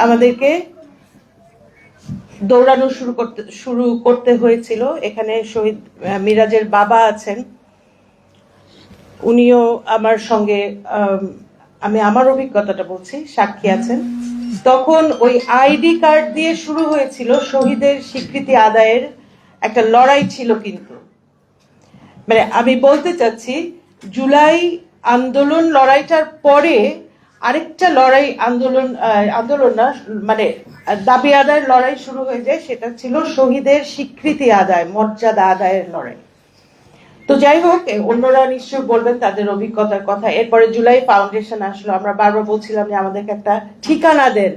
আমাদেরকে দৌড়ানো শুরু করতে হয়েছিল। এখানে শহীদ মিরাজের বাবা আছেন, উনিও আমার সঙ্গে, আমি আমার অভিজ্ঞতাটা বলছি, সাক্ষী আছেন। তখন ওই আইডি কার্ড দিয়ে শুরু হয়েছিল শহীদের স্বীকৃতি আদায়ের একটা লড়াই ছিল। কিন্তু মানে আমি বলতে চাচ্ছি, জুলাই আন্দোলন লড়াইটার পরে আরেকটা লড়াই, আন্দোলন না, মানে দাবি আদায়ের লড়াই শুরু হয়ে যায়। সেটা ছিল শহীদের স্বীকৃতি আদায়, মর্যাদা আদায়ের লড়াই। তো যাই হোক, অন্যরা নিশ্চয়ই বলবেন তাদের অভিজ্ঞতার কথা। এরপরে জুলাই ফাউন্ডেশন আসলো। আমরা বারবার বলছিলাম যে আমাদেরকে একটা ঠিকানা দেন।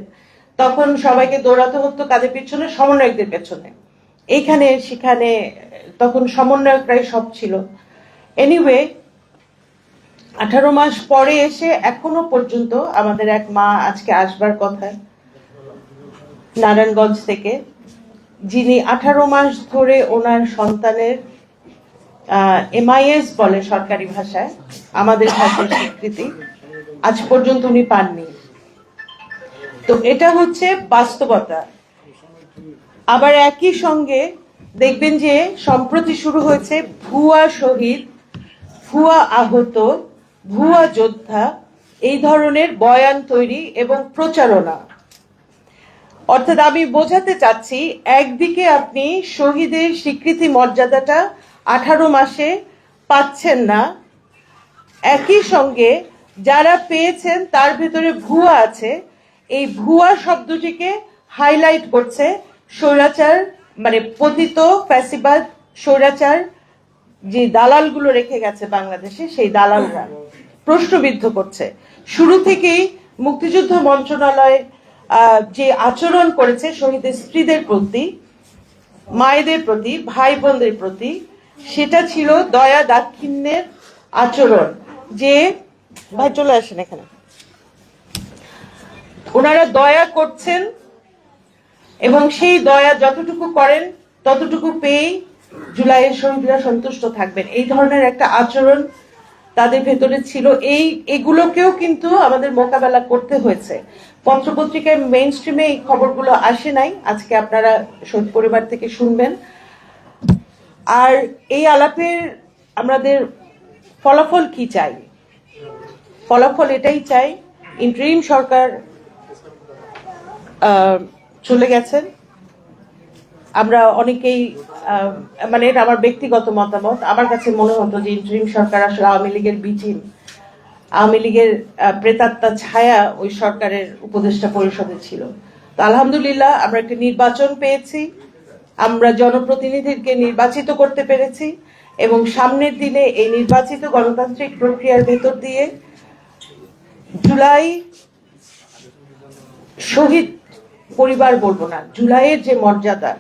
তখন সবাইকে দৌড়াতে হতো কাদের পেছনে? সমন্বয়কদের পেছনে। এইখানে সেখানে তখন সমন্বয়করাই সব ছিল। এনিওয়ে, 18 মাস পরে এসে এখনো পর্যন্ত আমাদের এক মা আজকে আসবার কথা নারায়ণগঞ্জ থেকে, যিনি 18 মাস ধরে ওনার সন্তানের MIS বলে সরকারি ভাষায়, আমাদের ভাষার স্বীকৃতি আজ পর্যন্ত উনি পাননি। তো এটা হচ্ছে বাস্তবতা। আবার একই সঙ্গে দেখবেন যে সম্প্রতি শুরু হয়েছে ভুয়া শহীদ, ভুয়া আহত, ভুয়া যোদ্ধা, এই ধরনের বয়ান তৈরি এবং প্রচারণা। অর্থাৎ আমি বোঝাতে চাচ্ছি, একদিকে আপনি শহীদের স্বীকৃতি মর্যাদাটা 18 মাসে পাচ্ছেন না, একই সঙ্গে যারা পেয়েছেন তার ভেতরে ভুয়া আছে। এই ভুয়া শব্দটিকে হাইলাইট করছে স্বৈরাচার, মানে পতিত ফ্যাসিবাদ স্বৈরাচার যে দালালগুলো রেখে গেছে বাংলাদেশে, সেই দালালরা প্রশ্নবিদ্ধ করছে। শুরু থেকেই মুক্তিযুদ্ধ মন্ত্রণালয় যে আচরণ করেছে শহীদের স্ত্রীদের প্রতি, মায়েদের প্রতি, ভাই বোনদের প্রতি, সেটা ছিল দয়া দাক্ষিণ্যের আচরণ। যে ভাই চলে আসেন এখানে, ওনারা দয়া করছেন এবং সেই দয়া যতটুকু করেন ততটুকু পেয়েই জুলাইয়ের শহীদরা সন্তুষ্ট থাকবেন, এই ধরনের একটা আচরণ তাদের ভেতরে ছিল। এগুলোকেও কিন্তু আমাদের মোকাবেলা করতে হয়েছে। পত্রপত্রিকায় মেইন স্ট্রিমে এই খবরগুলো আসে নাই, আজকে আপনারা শহীদ পরিবার থেকে শুনবেন। আর এই আলাপের আমাদের ফলাফল কি চাই? ফলাফল এটাই চাই, ইন্টারিম সরকার চলে গেছেন। আমরা অনেকেই, মানে এটা আমার ব্যক্তিগত মতামত, আমার কাছে মনে হতো যে ইন্টারিম সরকার আসলে আওয়ামী লীগের বি টিম, আওয়ামী লীগের প্রেতাত্মা ছায়া ওই সরকারের উপদেষ্টা পরিষদে ছিল। তো আলহামদুলিল্লাহ আমরা একটা নির্বাচন পেয়েছি, আমরা জনপ্রতিনিধিকে নির্বাচিত করতে পেরেছি এবং সামনের দিনে এই নির্বাচিত গণতান্ত্রিক প্রক্রিয়ার ভেতর দিয়ে জুলাই শহীদ পরিবার বলবো না, জুলাইয়ের যে মর্যাদা,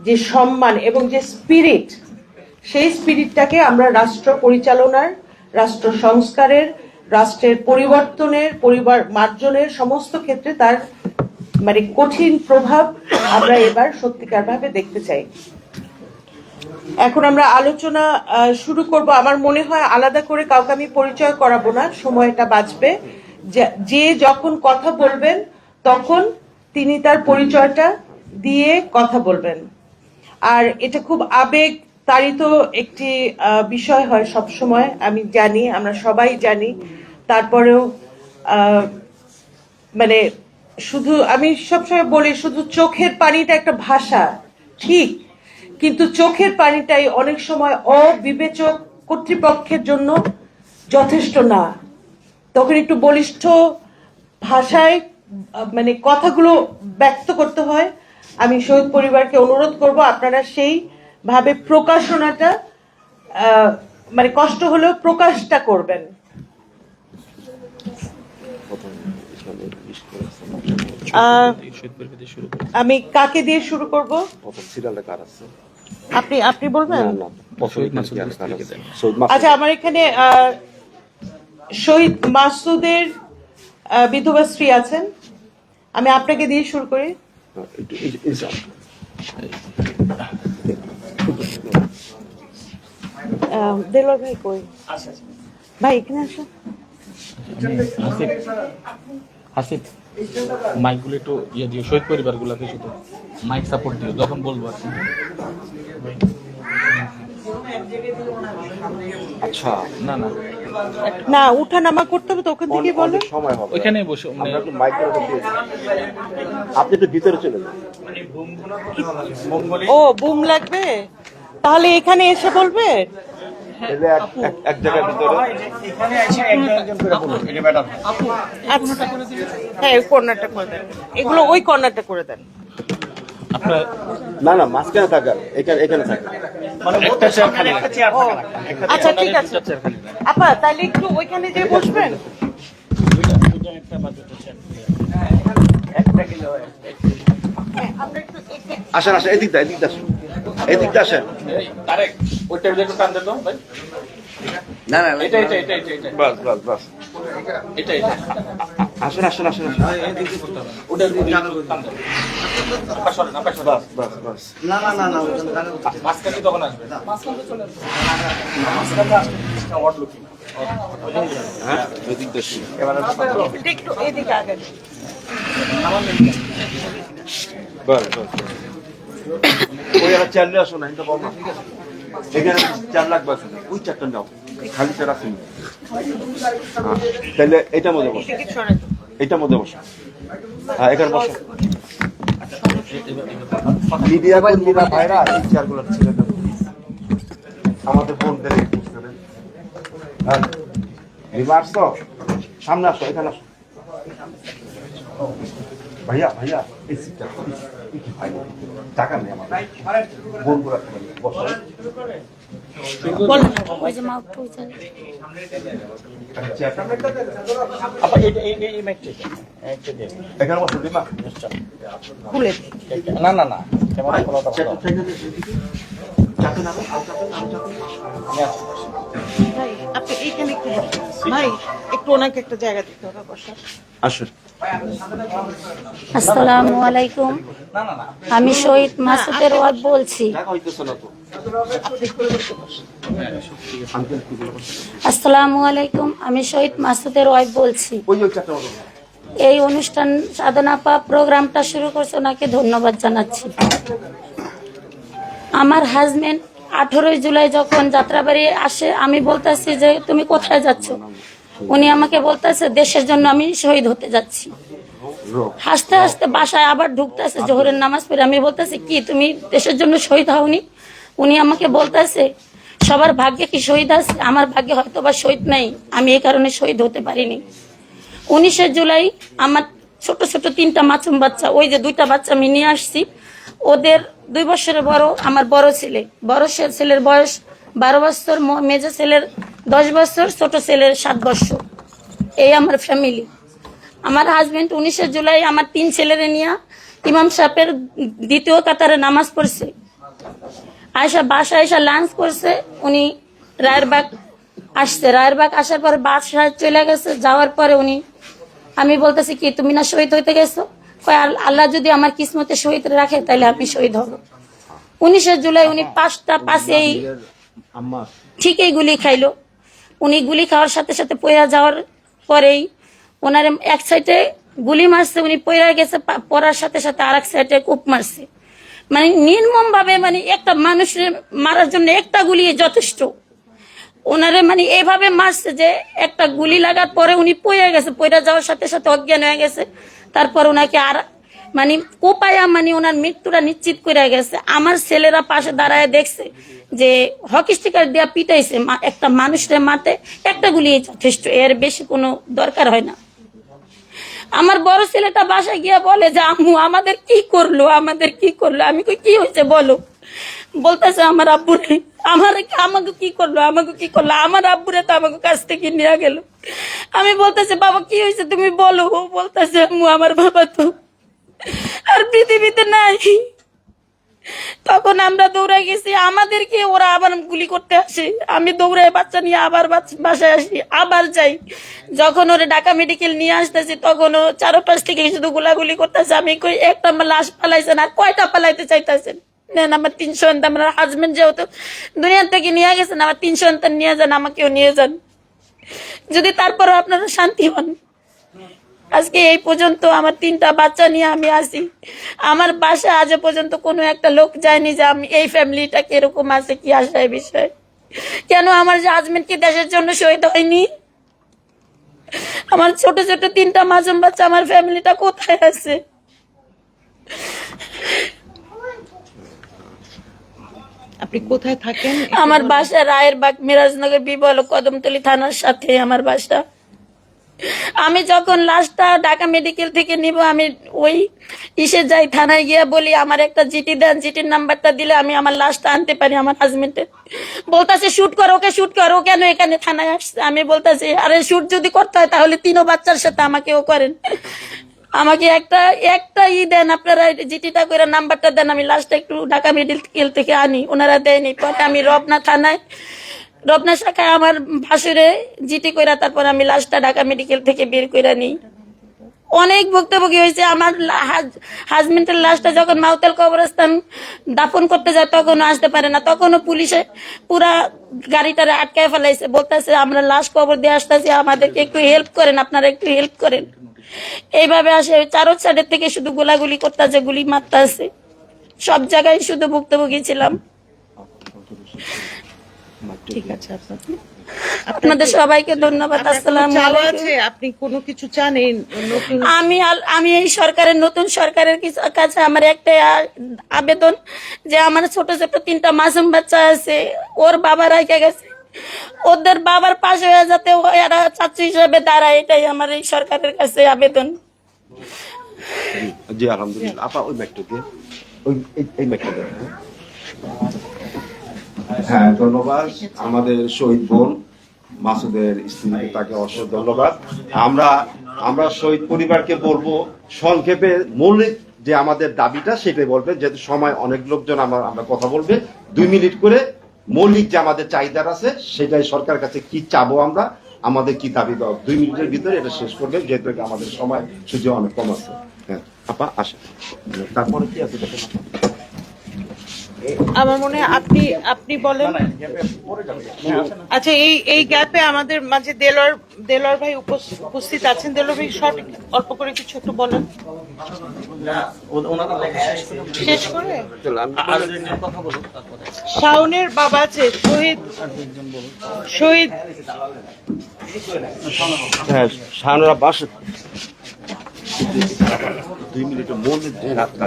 যে সম্মান এবং যে স্পিরিট, সেই স্পিরিটটাকে আমরা রাষ্ট্র পরিচালনার, রাষ্ট্র সংস্কারের, রাষ্ট্রের পরিবর্তনের, পরিবার মার্জনের সমস্ত ক্ষেত্রে তার মানে কঠিন প্রভাব আমরা এবার সত্যিকার ভাবে দেখতে চাই। এখন আমরা আলোচনা শুরু করব। আমার মনে হয় আলাদা করে কাউকে আমি পরিচয় করাবো না, সময়টা বাঁচবে। যে যখন কথা বলবেন তখন তিনি তার পরিচয়টা দিয়ে কথা বলবেন। আর এটা খুব আবেগ তাড়িত একটি বিষয় হয় সব সময়, আমি জানি, আমরা সবাই জানি। তারপরেও মানে শুধু আমি সবসময় বলি, শুধু চোখের পানিটা একটা ভাষা, ঠিক, কিন্তু চোখের পানিটাই অনেক সময় অবিবেচক কর্তৃপক্ষের জন্য যথেষ্ট না। তখন একটু বলিষ্ঠ ভাষায় মানে কথাগুলো ব্যক্ত করতে হয়। আমি শহীদ পরিবারকে অনুরোধ করব আপনারা সেই ভাবে প্রকাশনাটা, মানে কষ্ট হলেও প্রকাশটা করবেন। আমি কাকে দিয়ে শুরু করব? আপনি বলবেন? আচ্ছা, আমার এখানে শহীদ মাসুদের বিধবা স্ত্রী আছেন, আমি আপনাকে দিয়ে শুরু করি। দেলোয়ার ভাই কই? ভাই এখানে আসুন। মাইকগুলো একটু ইয়ে দিও, শহীদ পরিবারগুলোকে শুধু মাইক সাপোর্ট দিও যখন বলবো আর কি। আচ্ছা, না না, না উঠানামা করতে হবে তো ওখান থেকে বলো। অনেক সময় হবে। ওইখানে বসে আমরা একটু মাইক করে দিয়েছি। আপনি একটু ভিতরে চলে যান। ও বুম লাগবে, তাহলে এখানে এসে বলবে। এলে এক জায়গার ভিতরে এখানে এসে একজন করে বলুন, এটা বেটার। আচ্ছা হ্যাঁ ওই কর্নারটা করে দেন, এগুলো ওই কর্নারটা করে দেন। আপনার না মাঝখানে থাকার, এখানে থাকা। মানে একটা চেয়ার খালি একটা চেয়ার থাকে না। আচ্ছা ঠিক আছে আপা, তাহলে একটু ওইখানে যে বসবেন। একটা কিলো হয়। হ্যাঁ, আমরা একটু আসেন এদিকটা আসেন, এদিকটা আসেন। তারেক ওই টেবিলে একটু টান দে তো ভাই। না এটা বাস এটা আসেন ওটা টান দে। পাশে না পাশে বাস না মাঝখানে তখন আসবে। মাঝখানে চলে আসবে। মাঝখানে আসবে ওয়ার্ড লুকিং। হ্যাঁ এদিকটা আসেন। একটু এদিকে আগে। বাস ওই আর চেয়ার নিয়ে আসো না, এটা বল না। এখানে 4 লাখ বাস, ওই চারটা নাও, খালি চেয়ার আছে। তাহলে এটার মধ্যে বসো, এদিকে সরে যাও। এটার মধ্যে বসো। হ্যাঁ এখানে বসো। মিডিয়া কর্মীরা ভাইরা এই চেয়ারগুলো ছেড়ে দেন, আমাদের বোনদের এই বুঝতে দেন। হ্যাঁ রিমা আসছো, সামনে আসো, এখানে আসো। ভাইয়া এই সিটটা ভাই টাকা নেই আমার, বোনগুলো বসো। ওই যে মাউথ পৌঁছায়। চেয়ারটা আপা এই ম্যাকটা একটা দে। এখানে বসো রিমা। খুলে দিই। না ক্যামেরা খোলা তো চেয়ারটা থেকে দে, চাপে না, ভাই আপনি এইখানে একটু বসেন। ভাই একটু ওনাকে একটা জায়গা দিতে হবে বসার। আসো। আসসালামু আলাইকুম। আমি শহীদ মাসুদের ওয়াইফ বলছি। টাকা হইতেছে না তো। আসসালামু আলাইকুম, আমি শহীদ মাসুদের ওয়াইফ বলছি। ওই চারটা বলো। এই অনুষ্ঠান সাধনাপা প্রোগ্রামটা শুরু করছে, ওনাকে ধন্যবাদ জানাচ্ছি। আমার হাজবেন্ড 18 জুলাই যখন যাত্রাবাড়ি আসে, আমি বলতেছি যে তুমি কোথায় যাচ্ছ, উনি আমাকে বলতেছে দেশের জন্য আমি শহীদ হতে যাচ্ছি। হাসতে হাসতে বাসায় আবার ঢুকতেছে জোহরের নামাজ পড়ে। আমি বলতেছি কি তুমি দেশের জন্য শহীদ হওনি? উনি আমাকে বলতেছে সবার ভাগ্যে কি শহীদ আছে, আমার ভাগ্যে হয়তো বা শহীদ নাই, আমি এই কারণে শহীদ হতে পারিনি। 19 জুলাই আমার ছোট ছোট 3টা মাসুম বাচ্চা, ওই যে 2টা বাচ্চা আমি নিয়ে আসছি, ওদের 2 বছরের বড় আমার বড় ছেলে। বড় ছেলের বয়স 12 বছর, মেজো ছেলের 10 বছর, ছোট ছেলের 7 বছর। এই আমার ফ্যামিলি। আমার হাজবেন্ড 19 জুলাই আমার 3 ছেলেরে নিয়ে ইমাম সাহেবের 2য় কাতারে নামাজ পড়ছে। বাসায় এসে লাঞ্চ করছে। উনি রায়েরবাগ আসছে, রায়েরবাগ আসার পরে বাসায় চলে গেছে। যাওয়ার পরে আমি বলতেছি কি তুমি না শহীদ হইতে গেছো? কয় আল্লাহ যদি আমার কিসমতে শহীদ রাখে তাহলে আমি শহীদ হব। 19 জুলাই উনি 5টা 5 ঠিকই গুলি খাইলো। উনি গুলি খাওয়ার সাথে সাথে পয়রা যাওয়ার পরেই ওনার এক সাইডে গুলি মারছে, উনি পয়রা গেছে, পড়ার সাথে সাথে আর এক সাইডে কূপ মারছে। মানে নির্মম ভাবে, মানে একটা মানুষের মারার জন্য একটা গুলি যথেষ্ট। ওনারে মানে এইভাবে মারছে যে একটা গুলি লাগার পরে উনি পয়রা গেছে, পয়রা যাওয়ার সাথে সাথে অজ্ঞান হয়ে গেছে। তারপর ওনাকে আর মানে কোপায়া মানে ওনার মৃত্যুটা নিশ্চিত করে গেছে। আমার ছেলেরা পাশে দাঁড়ায় দেখছে যে হকি স্টিকার দেওয়া পিটাইছে, একটা মানুষের মাঠে একটা গুলি যথেষ্ট, এর বেশি কোনো দরকার হয় না। আমার বড় ছেলেটা বাসায় গিয়া বলে যে আম্মু আমাদের কি করলো। আমি কই কি হয়েছে বলো? বলতেছে আমার আব্বুরে আমাকে কি করলো, আমার আব্বুরে তো আমাকে কাছ থেকে নিয়ে গেল। আমি বলতেছে বাবা কি হয়েছে তুমি বলো। ও বলতেছে আম্মু আমার বাবা তো আর পৃথিবীতে নাই। তখন আমরা দৌড়াই গেছি, আমাদেরকে ওরা আবার গুলি করতে আসে। আমি দৌড়াই বাচ্চা নিয়ে আবার বাসায় আসি, আবার যাই। যখন ওরা ঢাকা মেডিকেল নিয়ে আসতেছি তখন ও চারপাশ থেকে শুধু গোলাগুলি করতেছে। আমি কই একটা আমার লাশ পালাইছেন, আর কয়টা পালাইতে চাইতেছেন? নেন আমার 3 সন্তান, আমার হাজবেন্ড যেহেতু দুনিয়া থেকে নিয়ে গেছেন, আমার 3 সন্তান নিয়ে যান, আমাকেও নিয়ে যান, যদি তারপরও আপনারা শান্তি হন। আজকে এই পর্যন্ত আমার 3টা বাচ্চা নিয়ে আমি আসি, আমার বাসায় আজও পর্যন্ত কোনো একটা লোক যায়নি যে আমি এই ফ্যামিলিটা কিরকম আছে, কি আশায় বিষয়। কেন আমার হাজবেন্ড কি দেশের জন্য শহীদ হয়নি? আমার ছোট ছোট 3টা মাসুম বাচ্চা, আমার ফ্যামিলিটা কোথায় আছে? আপনি কোথায় থাকেন? আমার বাসা রায়েরবাগ, মিরাজনগর, বিবল, কদমতলী থানার সাথে আমার বাসা। আমি যখন লাশটা ঢাকা মেডিকেল থেকে নিব, আমি ওই যাই থানায় গিয়ে বলি আমার একটা জিটি দেন, জিটির নাম্বারটা দিলে আমি আমার লাশটা আনতে পারি। আমার হাজবেন্ডের বলতেছে শুট করো, ওকে শুট করো, কেন এখানে থানায় আসছে? আমি বলতেছি আরে শুট যদি করতে হয় তাহলে 3 বাচ্চার সাথে আমাকেও করেন, আমাকে একটা দেন, আপনারা জিটিটা করে নাম্বারটা দেন, আমি লাশটা একটু ঢাকা মেডিকেল থেকে আনি। ওনারা দেয়নি। পরে আমি রবনা শাখায় আমার ভাসুরে জিটি কইরা তারপর আমি লাশটা ঢাকা মেডিকেল থেকে বের কইরা নিই। অনেক ভুক্তভোগী হয়েছে। আমার হাজবেন্ডের লাশটা যখন মাউতেল কবরস্থান দাফন করতে যায় তখনও আসতে পারে না, তখনও পুলিশে পুরা গাড়িটারে আটকায় ফেলাইছে, বলতেছে আমরা লাশ কবর দিয়ে আসতেছি, আমাদেরকে একটু হেল্প করেন, আপনারা একটু হেল্প করেন। এইভাবে আসে চারো সাইডের থেকে শুধু গোলাগুলি করতেছে, গুলি মারতেছে। সব জায়গায় শুধু ভুক্তভোগী ছিলাম। ঠিক আছে, আপনাদের সবাইকে ধন্যবাদ। আসসালামু চাওয়া আলাইকুম। আছে, আপনি কোনো কিছু চান এই নতুন? আমি এই নতুন সরকারের কাছে আমার একটা আবেদন যে আমার ছোট ছোট 3টা মাসুম বাচ্চা আছে, ওর বাবা রাইখা গেছে, ওদের বাবার পাশে হয়ে যাতে এরা চাচু হিসেবে দাঁড়ায়, এটাই আমার এই সরকারের কাছে আবেদন। জি আলহামদুলিল্লাহ। আপা ওই ব্যাগটা দিয়ে এই ব্যাগটা দেন। হ্যাঁ ধন্যবাদ আমাদের শহীদ বোন মাসুদের স্ত্রী, তাকে অসংখ্য ধন্যবাদ। আমরা শহীদ পরিবারকে বলবো সংক্ষেপে মৌলিক যে আমাদের দাবিটা সেটাই বলবে, যেহেতু সময় অনেক লোকজন আমরা কথা বলবে, 2 মিনিট করে মৌলিক যে আমাদের চাহিদা আছে সেটাই সরকারের কাছে কি চাবো, আমরা আমাদের কি দাবি দেওয়া, 2 মিনিটের ভিতরে এটা শেষ করবে, যেহেতু আমাদের সময় সুযোগ অনেক কম আছে। হ্যাঁ আপা আসেন, তারপরে কি আছে দেখেন। আমার মনে হয় আপনি বলেন। আচ্ছা, এই গ্যাপে আমাদের মাঝে দেলোয়ার ভাই উপস্থিত আছেন। দেলোয়ার ভাই শর্ট অল্প করে কিছু একটু বলেন, শেষ করে। শাওনের বাবা আছে, শহীদ হ্যাঁ শাহানুর আব্বাস 2 মিনিটের মৌলিক যে রাস্তা।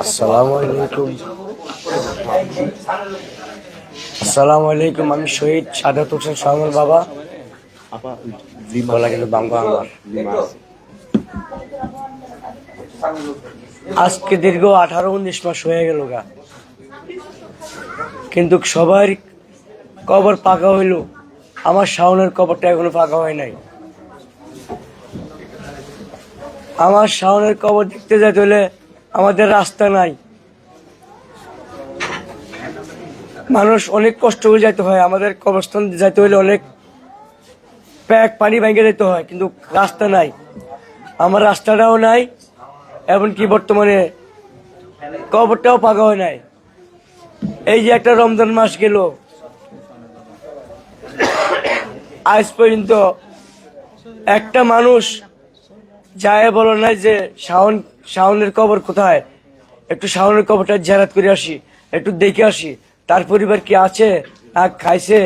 আসসালামু আলাইকুম। আমি শহীদ সাদাত হোসেন শাওনের বাবা। বলা গেল বাংলা আমার। আজকে দীর্ঘ 18-19 মাস হয়ে গেল গা, কিন্তু সবার কবর পাকা হইল, আমার শাওনের কবরটা এখনো পাকা হয় নাই। আমার শাওনের কবর দেখতে যেতে হলে আমাদের রাস্তা নাই, মানুষ অনেক কষ্ট করে যাইতে হয়, আমাদের কবরস্থান যাইতে হলে অনেক প্যাক পানি ভেঙে যেতে হয়, কিন্তু রাস্তা নাই, আমার রাস্তাটাও নাই, এমনকি বর্তমানে কবরটাও পাকা হয় নাই। এই যে একটা রমজান মাস গেল, আজ পর্যন্ত একটা মানুষ যায় বলো নাই যে শাওনের কবর কোথায়, একটু শাওনের কবরটা জিয়ারত করে আসি, একটু দেখে আসি, তার পরিবার কি আছে না খাইছে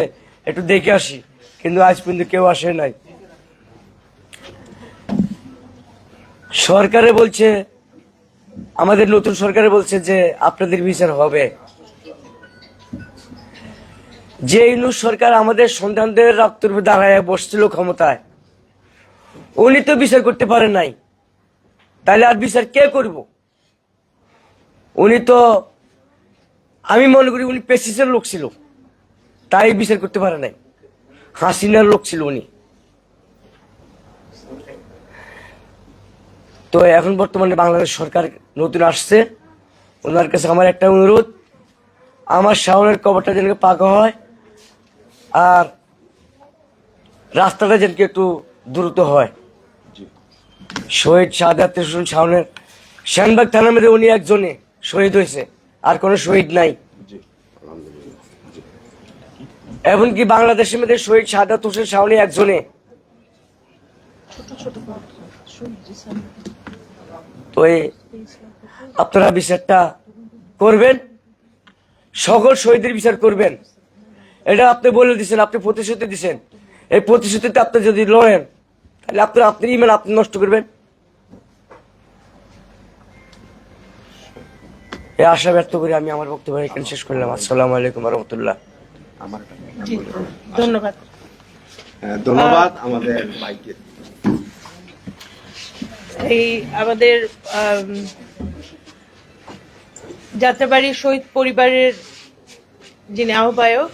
একটু দেখে আসি, কিন্তু আজ পর্যন্ত কেউ আসে নাই। সরকারে বলছে, আমাদের নতুন সরকারে বলছে যে আপনাদের বিচার হবে। যে ইউনূস সরকার আমাদের সন্তানদের রক্তের উপর দাঁড়ায় বসছিল ক্ষমতায়, উনি তো বিচার করতে পারেন নাই, তাহলে আর বিচার কে করব? উনি তো, আমি মনে করি উনি পেসিসের লোক ছিল, তাই বিচার করতে পারে নাই, হাসিনার লোক ছিল উনি। তো এখন বর্তমানে বাংলাদেশ সরকার নতুন আসছে, ওনার কাছে আমার একটা অনুরোধ, আমার শাওনের কবরটা যেন পাকা হয়, আর রাস্তাটা যেন একটু দ্রুত হয়। শহীদ সাদাত হোসেন শাওনের সেনবাগ থানার মধ্যে উনি একজনে শহীদ হয়েছে, আর কোনো শহীদ নাই। এমনকি বাংলাদেশের মধ্যে শহীদ সাদাত হোসেন শাওনী একজনে, তো আপনারা বিচারটা করবেন, সকল শহীদের বিচার করবেন। এটা আপনি বলে দিচ্ছেন, আপনি প্রতিশ্রুতি দিচ্ছেন। এই প্রতিশ্রুতিতে আপনি যদি লড়েন, তাহলে আপনার ইমেল আপনি নষ্ট করবেন। এই আশা ব্যর্থ করে আমি আমার বক্তব্য এখানে শেষ করলাম। আসসালামু আলাইকুম রহমতুল্লাহ। ধন্যবাদ। ধন্যবাদ আমাদের ভাইকে। এই আমাদের যাত্রাবাড়ি শহীদ পরিবারের যিনি আহ্বায়ক,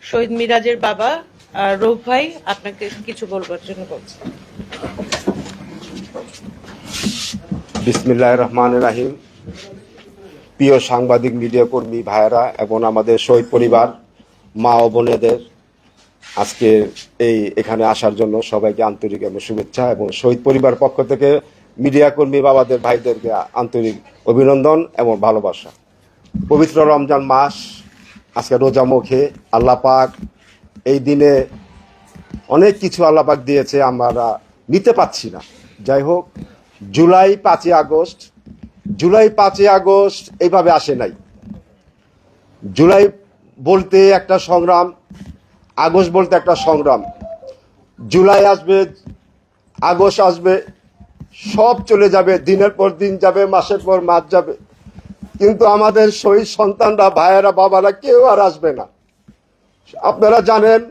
শহীদ মিরাজের বাবা রৌফ ভাই, আপনাকে কিছু বলবার জন্য বলছি। বিসমিল্লাহির রহমানির রহিম। প্রিয় সাংবাদিক, মিডিয়া কর্মী ভাইয়েরা এবং আমাদের শহীদ পরিবার, মা ও বোনেদের আজকে এখানে আসার জন্য সবাইকে আন্তরিক এবং শুভেচ্ছা, এবং শহীদ পরিবার পক্ষ থেকে মিডিয়া কর্মী বাবাদের ভাইদেরকে আন্তরিক অভিনন্দন এবং ভালোবাসা। পবিত্র রমজান মাস, আজকে রোজা মুখে আল্লাহ পাক এই দিনে অনেক কিছু আল্লাহ পাক দিয়েছে, আমরা নিতে পারছি না। যাই হোক, জুলাই 5ই আগস্ট এইভাবে আসে নাই। জুলাই বলতে একটা সংগ্রাম, আগস্ট বলতে একটা সংগ্রাম। জুলাই আসবে, আগস্ট আসবে, সব চলে যাবে, দিনের পর দিন যাবে, মাসের পর মাস যাবে, কিন্তু আমাদের শহীদ সন্তানরা, ভাইয়েরা, বাবারা কেউ আর আসবে না। আপনারা জানেন,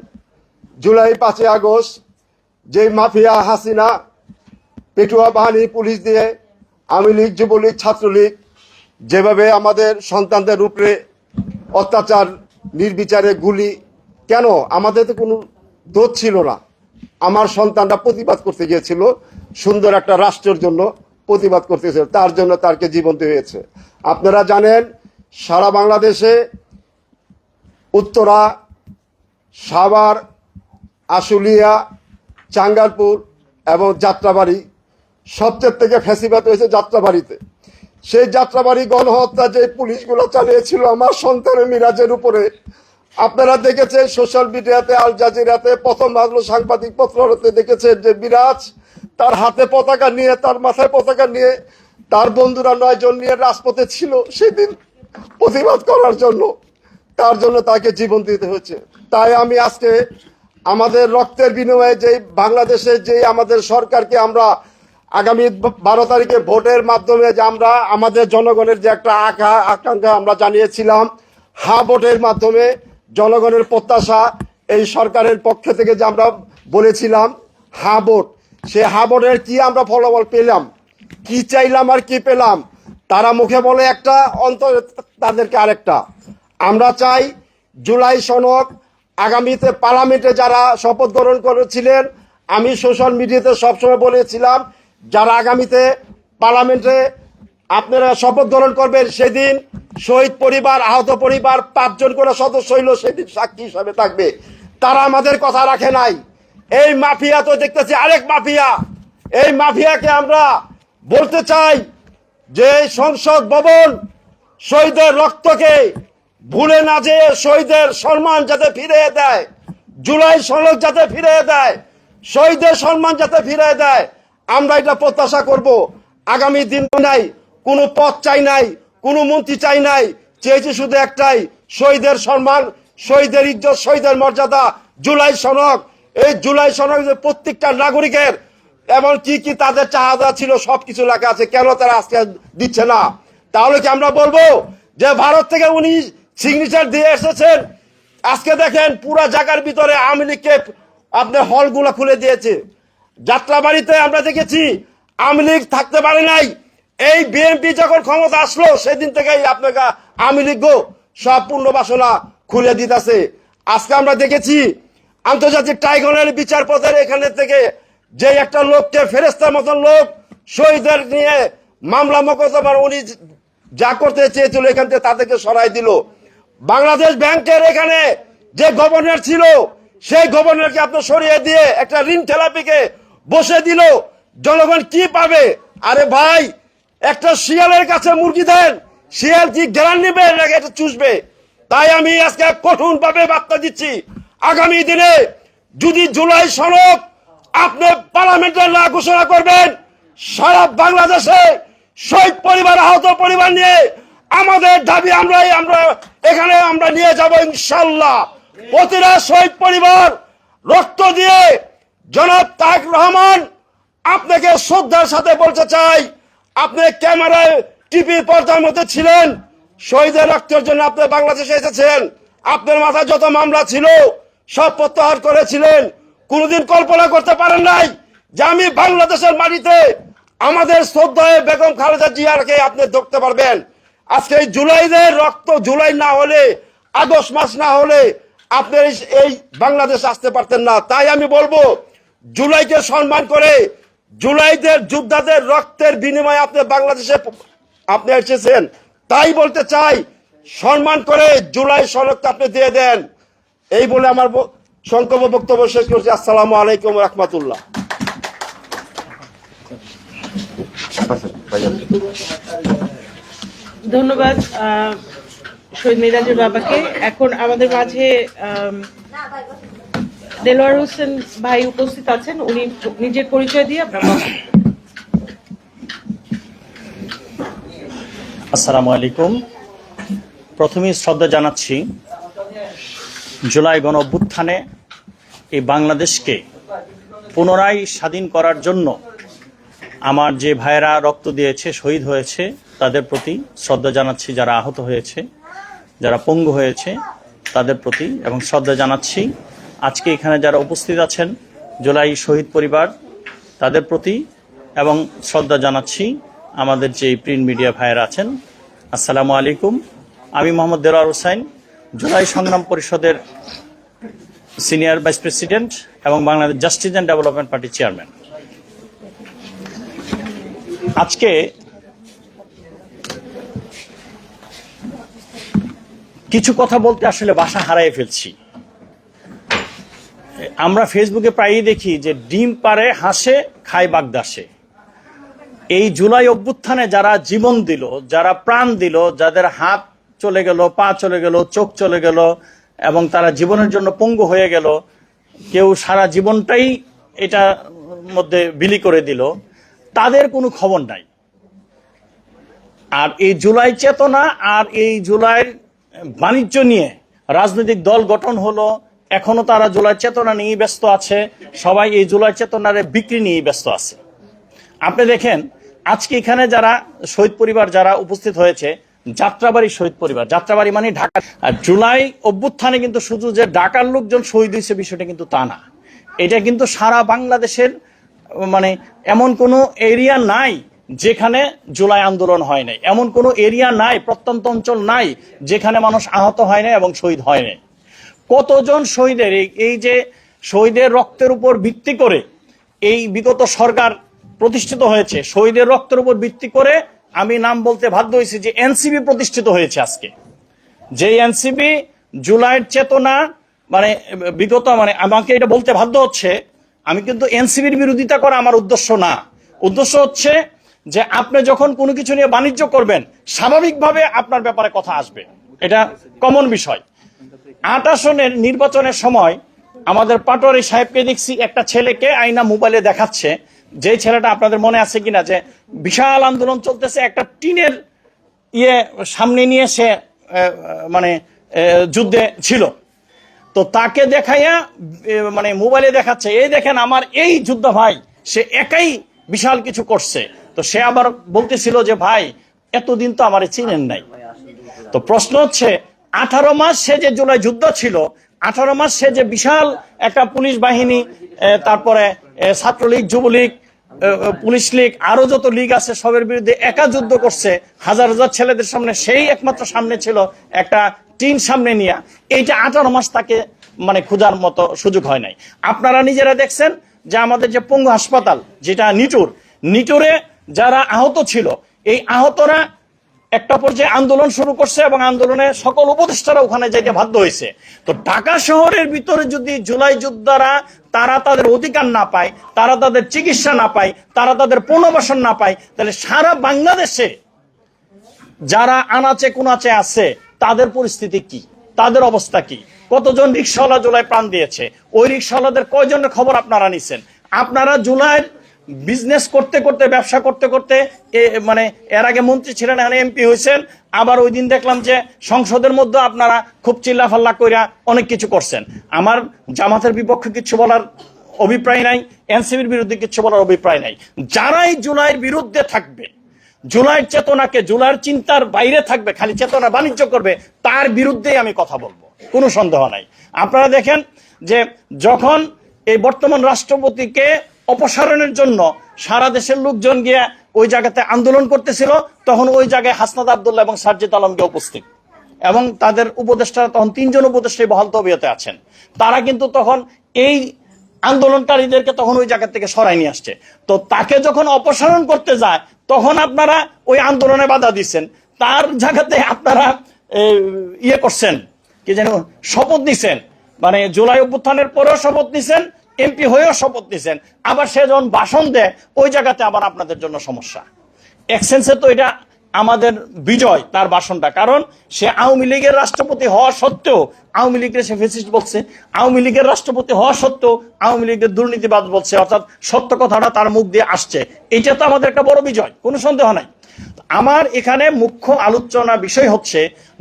জুলাই 5ই আগস্ট যে মাফিয়া হাসিনা পেটুয়া বাহিনী, পুলিশ দিয়ে, আওয়ামী লীগ, যুবলীগ, ছাত্রলীগ যেভাবে আমাদের সন্তানদের উপরে অত্যাচার, নির্বিচারে গুলি, কেন? আমাদের তো কোনো দোষ ছিল না। আমার সন্তানরা প্রতিবাদ করতে গিয়েছিল, সুন্দর একটা রাষ্ট্রের জন্য প্রতিবাদ করতেছিল, তার জন্য তারকে জীবন দিয়েছে। আপনারা জানেন, সারা বাংলাদেশে উত্তরা, সাভার, আশুলিয়া, চাঙ্গারপুর এবং যাত্রাবাড়ি, সবচেয়ে থেকে ফ্যাসিবাদ হয়েছে যাত্রাবাড়িতে। সেই যাত্রাবাড়ি গণহত্যা যে পুলিশগুলো চালিয়েছিল আমার সন্তানের মিরাজের উপরে, আপনারা দেখেছেন সোশ্যাল মিডিয়াতে, আল জাজিরাতে, প্রথম আলো সাংবাদিক পত্রতে দেখেছেন যে মিরাজ তার হাতে পতাকা নিয়ে, তার মাথায় পতাকা নিয়ে, তার বন্ধুরা 9 জন নিয়ে রাজপথে ছিল সেদিন প্রতিবাদ করার জন্য। তার জন্য তাকে জীবন দিতে হয়েছে। তাই আমি আজকে আমাদের রক্তের বিনিময়ে যে বাংলাদেশে যে আমাদের সরকারকে আমরা আগামী 12 তারিখে ভোটের মাধ্যমে যে আমরা আমাদের জনগণের যে একটা আকাঙ্ক্ষা আমরা জানিয়েছিলাম, হা ভোটের মাধ্যমে জনগণের প্রত্যাশা, এই সরকারের পক্ষ থেকে যে আমরা বলেছিলাম হা ভোট, সে হা ভোটের কি আমরা ফলাফল পেলাম? কি চাইলাম আর কি পেলাম? তারা মুখে বলে একটা, অন্তরে তাদেরকে আরেকটা। আমরা চাই জুলাই সনদ আগামীতে পার্লামেন্টে যারা শপথ গ্রহণ করেছিলেন, আমি সোশ্যাল মিডিয়াতে সবসময় বলেছিলাম, যারা আগামীতে পার্লামেন্টে আপনারা শপথ গ্রহণ করবেন, সেদিন শহীদ পরিবার, আহত পরিবার 5 জন করে সদস্য হইল সেদিন সাক্ষী হিসাবে থাকবে। তারা আমাদের কথা রাখে নাই। এই মাফিয়া তো দেখতেছি আরেক মাফিয়া। এই মাফিয়াকে আমরা বলতে চাই যে সংসদ ভবন শহীদের রক্তকে ভুলে না যেয়ে শহীদের সম্মান যাতে ফিরিয়ে দেয়, জুলাই সনদ যাতে ফিরিয়ে দেয়, শহীদের সম্মান যাতে ফিরিয়ে দেয়, আমরা এটা প্রত্যাশা করব। আগামী দিন নাই, কোনো পদ চাই নাই, কোনো মন্ত্রী চাই নাই, চেয়েছি শুধু একটাই, শহীদের সম্মান, শহীদের ইজ্জত, শহীদের মর্যাদা, জুলাই সনদ। এই জুলাই সনদ প্রত্যেকটা নাগরিকের এমন কি কি তাদের চাহিদা ছিল সবকিছু লেখা আছে, কেন তারা আজকে দিচ্ছে না? তাহলে কি আমরা বলবো যে ভারত থেকে উনি সিগনেচার দিয়ে এসেছেন? আজকে দেখেন পুরা জায়গার ভিতরে আওয়ামী লীগকে আপনার হলগুলো খুলে দিয়েছে। যাত্রাবাড়িতে আমরা দেখেছি আওয়ামী লীগ থাকতে পারে নাই। এই বিএনপি যখন ক্ষমতা আসলো সেদিন থেকেই আপনাকে আওয়ামী লীগ সব পূর্ণ বাসনা খুলে দিতেছে। আজকে আমরা দেখেছি আন্তর্জাতিক ট্রাইব্যুনালের বিচারপতির এখানে থেকে যে একটা লোককে, ফেরেস্তার মতন লোক, শহীদদের নিয়ে মামলা মোকদ্দমার উনি যা করতে চেয়েছিল এখান থেকে তাদেরকে সরাই দিল। বাংলাদেশ ব্যাংকের এখানে যে গভর্নর ছিল সেই গভর্নরকে আপনি সরিয়ে দিয়ে একটা ঋণ খেলাপিকে বসে দিল। জনগণ কি পাবে? আরে ভাই, একটা শিয়ালের কাছে মুরগি দেন, শিয়াল কি গ্রান নেবে নাকি এটা চুষবে? তাই আমি আজকে কঠোরভাবে বার্তা দিচ্ছি, আগামী দিনে যদি জুলাই সনদ আপনি পার্লামেন্টে না ঘোষণা করবেন, সারা বাংলাদেশে শহীদ পরিবার, আহত পরিবার নিয়ে আমাদের দাবি আমরা এখানে আমরা নিয়ে যাব ইনশাল্লাহ। প্রতিটা শহীদ পরিবার রক্ত দিয়ে জনাব তারেক রহমান, আপনাকে শ্রদ্ধার সাথে বলতে চাই, আপনি ক্যামেরায় টিভির পর্দার মধ্যে ছিলেন, শহীদের রক্তের জন্য আপনি বাংলাদেশে এসেছেন, আপনার মাথায় যত মামলা ছিল সব প্রত্যাহার করেছিলেন। কোনোদিন কল্পনা করতে পারেন নাই যে আমি বাংলাদেশের মাটিতে আমাদের শ্রদ্ধায় বেগম খালেদা জিয়াকে আপনি ধরতে পারবেন। আজকে এই জুলাইদের রক্ত, জুলাই না হলে, আগস্ট মাস না হলে আপনি এই বাংলাদেশ আসতে পারতেন না। তাই আমি বলবো, জুলাইকে সম্মান করে, জুলাইদের যোদ্ধাদের রক্তের বিনিময়ে আপনি বাংলাদেশে আপনি এসেছেন, তাই বলতে চাই, সম্মান করে জুলাই সনদটা আপনি দিয়ে দেন। এই বলে আমার সংক্ষেপ বক্তব্য শেষ করছি। আসসালামু আলাইকুম রহমতুল্লাহ। ধন্যবাদ শহীদ মিরাজের বাবাকে। এখন আমাদের মাঝে দেলোয়ার হোসেন ভাই উপস্থিত আছেন, উনি নিজের পরিচয় দিয়ে আপনার আসসালামু আলাইকুম। প্রথমেই শ্রদ্ধা জানাচ্ছি জুলাই গণ অভ্যুত্থানে এই বাংলাদেশকে পুনরায় স্বাধীন করার জন্য আমার যে ভাইয়েরা রক্ত দিয়েছে, শহীদ হয়েছে, তাদের প্রতি শ্রদ্ধা জানাচ্ছি। যারা আহত হয়েছে, যারা পঙ্গু হয়েছে, তাদের প্রতি এবং শ্রদ্ধা জানাচ্ছি। আজকে এখানে যারা উপস্থিত আছেন জুলাই শহীদ পরিবার, তাদের প্রতি এবং শ্রদ্ধা জানাচ্ছি। আমাদের যে প্রিন্ট মিডিয়া ভাইয়েরা আছেন, আসসালামু আলাইকুম। আমি মোহাম্মদ দেলোয়ার হোসাইন, জুলাই সংগ্রাম পরিষদের সিনিয়র ভাইস প্রেসিডেন্ট এবং বাংলাদেশ জাস্টিস অ্যান্ড ডেভেলপমেন্ট পার্টির চেয়ারম্যান। আজকে কিছু কথা বলতে আসলে ভাষা হারিয়ে ফেলছি। আমরা ফেসবুকে প্রায়ই দেখি যে ডিম পারে হাসে, খায় বাগদাসে। এই জুলাই অভ্যুত্থানে যারা জীবন দিল, যারা প্রাণ দিল, যাদের হাত চলে গেল, পা চলে গেল, চোখ চলে গেল এবং তারা জীবনের জন্য পঙ্গু হয়ে গেল, কেউ সারা জীবনটাই এটার মধ্যে বিলি করে দিল, তাদের কোনো খবর নাই। আর এই জুলাই চেতনা আর এই জুলাইয়ের বাণিজ্য নিয়ে রাজনৈতিক দল গঠন হলো, এখনো তারা জুলাই চেতনা নিয়ে ব্যস্ত আছে। সবাই এই জুলাই চেতনার বিক্রি নিয়ে ব্যস্ত আছে। আপনি দেখেন আজকে এখানে যারা শহীদ পরিবার যারা উপস্থিত হয়েছে, যাত্রাবাড়ি শহীদ পরিবার, যাত্রাবাড়ি মানে ঢাকা। আর জুলাই অভ্যুত্থানে কিন্তু শুধু যে ঢাকার লোকজন শহীদ হয়েছে বিষয়টা কিন্তু তা না। এটা কিন্তু সারা বাংলাদেশের, মানে এমন কোনো এরিয়া নাই যেখানে জুলাই আন্দোলন হয় নাই, এমন কোনো এরিয়া নাই, প্রত্যন্ত অঞ্চল নাই যেখানে মানুষ আহত হয় নাই এবং শহীদ হয় নাই। কতজন শহীদের, এই যে শহীদের রক্তের উপর ভিত্তি করে এই বিগত সরকার প্রতিষ্ঠিত হয়েছে, শহীদের রক্তের উপর ভিত্তি করে আমি নাম বলতে বাধ্য হয়েছি যে এনসিপি প্রতিষ্ঠিত হয়েছে আজকে। যে এনসিপি জুলাইয়ের চেতনা, মানে বিগত, মানে আমাকে এটা বলতে বাধ্য হচ্ছে, আমি কিন্তু এনসিপির বিরোধিতা করা আমার উদ্দেশ্য না। উদ্দেশ্য হচ্ছে যে আপনি যখন কোনো কিছু নিয়ে বাণিজ্য করবেন, স্বাভাবিকভাবে আপনার ব্যাপারে কথা আসবে, এটা কমন বিষয়। ৮ আসনের নির্বাচনের সময় আমাদের পাটোয়ারি সাহেবকে দেখছি একটা ছেলেকে আইনা মোবাইলে দেখাচ্ছে, যে ছেলেটা আপনাদের মনে আছে কিনা, যে বিশাল আন্দোলন চলতেছে, একটা টিনের সামনে নিয়ে সে মানে যুদ্ধে ছিল, তো তাকে দেখাইয়া মানে মোবাইলে দেখাচ্ছে, এই দেখেন আমার এই যোদ্ধা ভাই, সে একাই বিশাল কিছু করছে। তো সে আবার বলতেছিল যে ভাই এতদিন তো আমার চিনেন নাই। তো প্রশ্ন হচ্ছে 18 মাস সে যে জুলাই যুদ্ধ ছিল, 18 মাস সে যে বিশাল একটা পুলিশ বাহিনী, তারপরে ছাত্রলীগ, যুবলীগ, পুলিশ লীগ, আরো যত লীগ আছে সবের বিরুদ্ধে একা যুদ্ধ করছে, হাজার হাজার ছেলেদের সামনে, সেই একমাত্র সামনে ছিল একটা টিন সামনে নিয়ে। এইটা 18 মাস তাকে মানে খোঁজার মতো সুযোগ হয় নাই। আপনারা নিজেরা দেখছেন যে আমাদের যে পঙ্গু হাসপাতাল, যেটা নিটুরে যারা আহত ছিল, এই আহতরা একটা পর্যায়ে আন্দোলন শুরু করছে এবং আন্দোলনে সকল উপদেষ্টারা ওখানে যেতে বাধ্য হয়েছে। তো ঢাকা শহরের ভিতরে যদি জুলাই যোদ্ধারা তারা তাদের অধিকার না পায়, তারা তাদের চিকিৎসা না পায়, তারা তাদের পুনর্বাসন না পায়, তাহলে সারা বাংলাদেশে যারা আনাচে কোনাচে আছে তাদের পরিস্থিতি কি, তাদের অবস্থা কি? কতজন রিক্সাওয়ালা জুলাই প্রাণ দিয়েছে, ওই রিক্সাওয়ালাদের কয়জনের খবর আপনারা নিছেন? আপনারা জুলাইয়ের বিজনেস করতে করতে, ব্যবসা করতে করতে মানে এর আগে মন্ত্রী ছিলেন, এখন এমপি হয়েছেন, আবার ওই দিন দেখলাম যে সংসদের মধ্যে আপনারা খুব চিল্লাফাল্লা কইরা অনেক কিছু করছেন। আমার জামাতের বিপক্ষে কিছু বলার অভিপ্রায় নাই, এনসিপির বিরুদ্ধে কিছু বলার অভিপ্রায় নাই। যারাই জুলাইয়ের বিরুদ্ধে থাকবে, জুলাইয়ের চেতনাকে, জুলাইয়ের চিন্তার বাইরে থাকবে, খালি চেতনা বাণিজ্য করবে, তার বিরুদ্ধেই আমি কথা বলবো, কোনো সন্দেহ নাই। আপনারা দেখেন যে যখন এই বর্তমান রাষ্ট্রপতিকে অপসারণের জন্য সারা দেশের লোকজন গিয়ে ওই জায়গাতে আন্দোলন করতেছিল, তখন ওই জায়গায় হাসনাত আব্দুল্লাহ এবং সার্জিদ আলমকে উপস্থিত, এবং তাদের উপদেষ্টারা তখন 3 জন উপদেষ্টাই বহাল তবিয়তে আছেন। তারা কিন্তু তখন এই আন্দোলনকারীদেরকে তখন ওই জায়গা থেকে সরাই নিয়ে আসছে। তো তাকে যখন অপসারণ করতে যায়, তখন আপনারা ওই আন্দোলনে বাধা দিচ্ছেন, তার জায়গাতে আপনারা ইয়ে করছেন, কি যেন শপথ নিছেন, মানে জুলাই অভ্যুত্থানের পরেও শপথ নিছেন, এমপি হয়েও শপথ নিছেন, আবার সে যখন ভাষণ দেয় ওই জায়গাতে আবার আপনাদের জন্য সমস্যা। এক্সেন্সে তো এটা আমাদের বিজয়, তার ভাষণটা, কারণ সে আওয়ামী লীগের রাষ্ট্রপতি হওয়া সত্ত্বেও আওয়ামী লীগের সে ফ্যাসিস্ট বলছে, আওয়ামী লীগের রাষ্ট্রপতি হওয়া সত্ত্বেও আওয়ামী লীগের দুর্নীতিবাদ বলছে, অর্থাৎ সত্য কথাটা তার মুখ দিয়ে আসছে। এটা তো আমাদের একটা বড় বিজয়, কোনো সন্দেহ নাই। আমার এখানে মুখ্য আলোচনা বিষয় হচ্ছে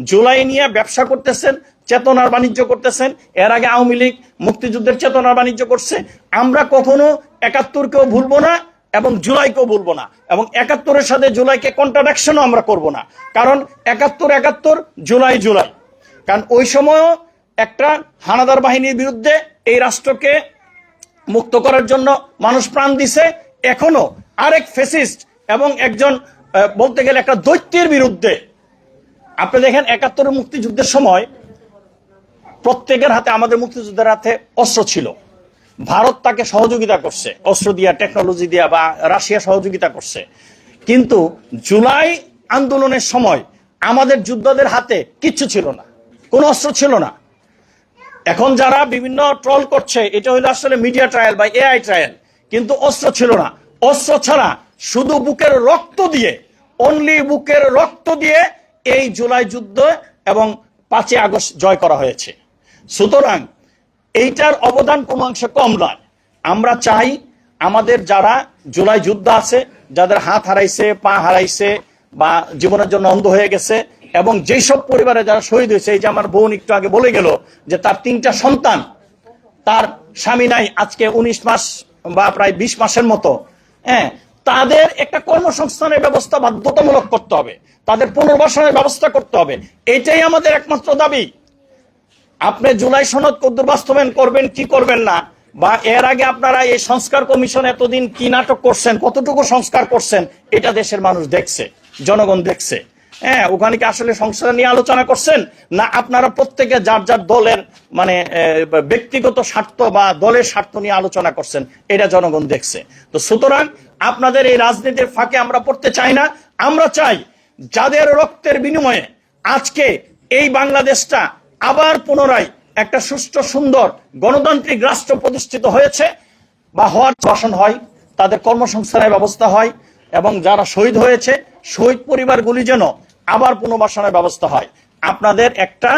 জুলাই নিয়ে ব্যবসা করতেছেন, চেতনার বাণিজ্য করতেছেন। এর আগে আওয়ামী লীগ মুক্তিযুদ্ধের চেতনার বাণিজ্য করছে। আমরা কখনো 71-কেও ভুলবো না এবং জুলাইকেও ভুলবো না, এবং 71-এর সাথে জুলাইকে কন্ট্রাডিকশনও আমরা করব না, কারণ 71 জুলাই জুলাই। কারণ ওই সময়ও একটা হানাদার বাহিনীর বিরুদ্ধে এই রাষ্ট্রকে মুক্ত করার জন্য মানুষ প্রাণ দিছে। এখনো আরেক ফ্যাসিস্ট এবং একজন বলতে গেলে একটা দৈত্যের বিরুদ্ধে, আপনি দেখেন 71 মুক্তিযুদ্ধের সময় প্রত্যেকের হাতে, আমাদের মুক্তিযুদ্ধের হাতে অস্ত্র ছিল। ভারত তাকে সহযোগিতা করছে অস্ত্র দিয়া, টেকনোলজি দিয়া, বা রাশিয়া সহযোগিতা করছে। কিন্তু জুলাই আন্দোলনের সময় আমাদের যোদ্ধাদের হাতে কিচ্ছু ছিল না, কোনো অস্ত্র ছিল না। এখন যারা বিভিন্ন ট্রল করছে, এটা হলো আসলে মিডিয়া ট্রায়াল বা এআই ট্রায়াল, কিন্তু অস্ত্র ছিল না। অস্ত্র ছাড়া শুধু বুকের রক্ত দিয়ে, অনলি বুকের রক্ত দিয়ে এই জুলাই যুদ্ধ এবং 5 আগস্ট জয় করা হয়েছে। সুতরাং এইটার অবদান কোনো অংশে কম নয়। আমরা চাই আমাদের যারা জুলাই যুদ্ধ আছে, যাদের হাত হারাইছে, পা হারাইছে, বা জীবনের জন্য অন্ধ হয়ে গেছে, এবং যেসব পরিবারে যারা শহীদ হয়েছে, এই যে আমার বোন একটু আগে বলে গেল যে তার 3টা সন্তান, তার স্বামী নাই আজকে 19 মাস বা প্রায় 20 মাসের মতো, হ্যাঁ, তাদের একটা কর্মসংস্থানের ব্যবস্থা বাধ্যতামূলক করতে হবে, তাদের পুনর্বাসনের ব্যবস্থা করতে হবে। এটাই আমাদের একমাত্র দাবি। আপনি জুলাই সনদ কদ্দুর বাস্তবায়ন করবেন কি করবেন না, বা এর আগে আপনারা এই সংস্কার কমিশন এতদিন কি নাটক করছেন, কতটুকু সংস্কার করছেন, এটা দেশের মানুষ দেখছে, জনগণ দেখছে। হ্যাঁ, ওখানে কি আসলে সংস্কার নিয়ে আলোচনা করছেন, না আপনারা প্রত্যেকে যার যার দলের মানে ব্যক্তিগত স্বার্থ বা দলের স্বার্থ নিয়ে আলোচনা করছেন, এটা জনগণ দেখছে। তো সুতরাং আপনাদের এই রাজনীতির ফাঁকে আমরা পড়তে চাই না। আমরা চাই যাদের রক্তের বিনিময়ে আজকে এই বাংলাদেশটা আবার পুনরায় একটা সুষ্ঠু সুন্দর গণতান্ত্রিক রাষ্ট্র প্রতিষ্ঠিত হয়েছে বা হওয়ার শাসন হয়, তাদের কর্মসংস্থানের ব্যবস্থা হয়, এবং যারা শহীদ হয়েছে শহীদ পরিবারগুলি যেন আবার পুনর্বাসনের ব্যবস্থা হয়। আপনাদের একটা